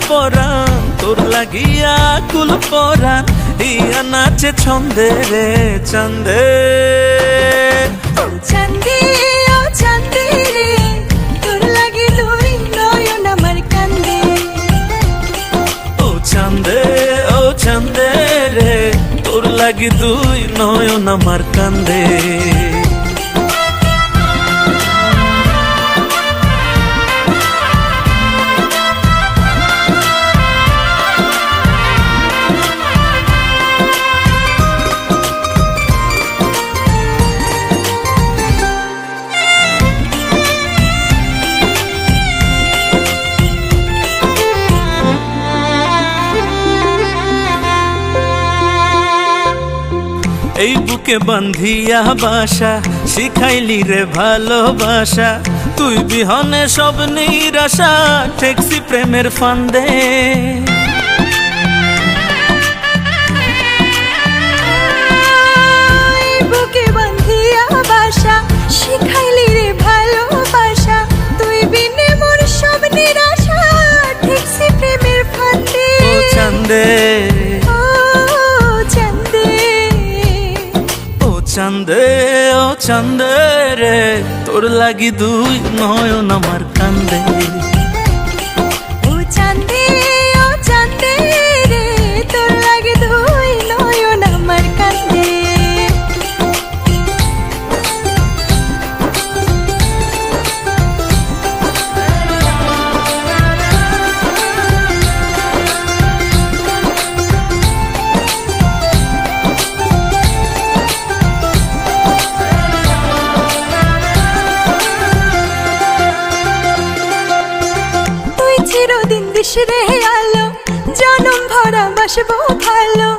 পরাণ তোর লাগিয়া কুল পরাণ ইয়া নাচে ছন্দে রে চন্দে। ও চাঁদে ও চাঁদে রে তোর লাগি দুই নয়ন আমার কান্দে। ও চাঁদে ও চাঁদে রে তোর লাগি দুই নয়ন আমার কান্দে। এই বুকে বান্ধিয়া বাসা শিখাইলি রে ভালোবাসা, তুই বিহনে সব নিরাশা ঠেকসি প্রেমের ফান্দে। বুকে বান্ধিয়া বাসা শিখাইলি রে ভালোবাসা, তুই বিনে মোর সব নিরাশা ঠেকসি প্রেমের ফান্দে। ও চাঁদে চাঁদে ও চাঁদে রে তোর লাগি দুই নয়ন আমার কান্দে। ও চাঁদে ও চাঁদে রে তোর লাগি দুই নয়ন আমার কান্দে। চিরদিন দিশরে আলো জনম ভরা বাসবো ভালো,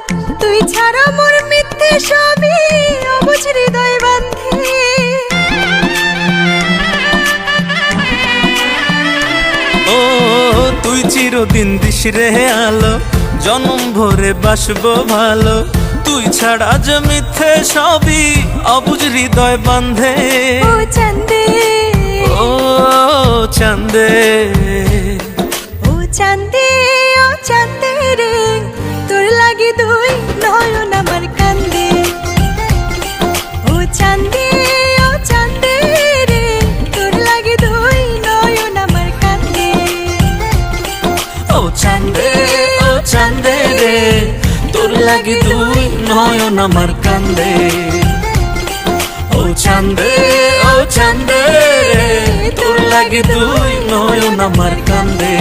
তুই ছাড়া মোর মিথ্যে সবই অবুঝ হৃদয় বান্ধে। ও তুই চিরদিন দিশরে আলো জনম ভরে বাসবো ভালো, তুই ছাড়া যে মিথ্যে সবই অবুঝ হৃদয় বান্ধে। ও চাঁদে ও চাঁদে ও চাঁদে ও চাঁদে রে তোর লাগি দুই নয়ন আমার কান্দে। ও চাঁদে ও চাঁদে রে তোর লাগি দুই নয়ন আমার কান্দে। ও চাঁদে ও চাঁদে রে তোর লাগি দুই নয়ন আমার কান্দে। ও চাঁদে ও চাঁদে রে তোর লাগি দুই নয়ন আমার কান্দে।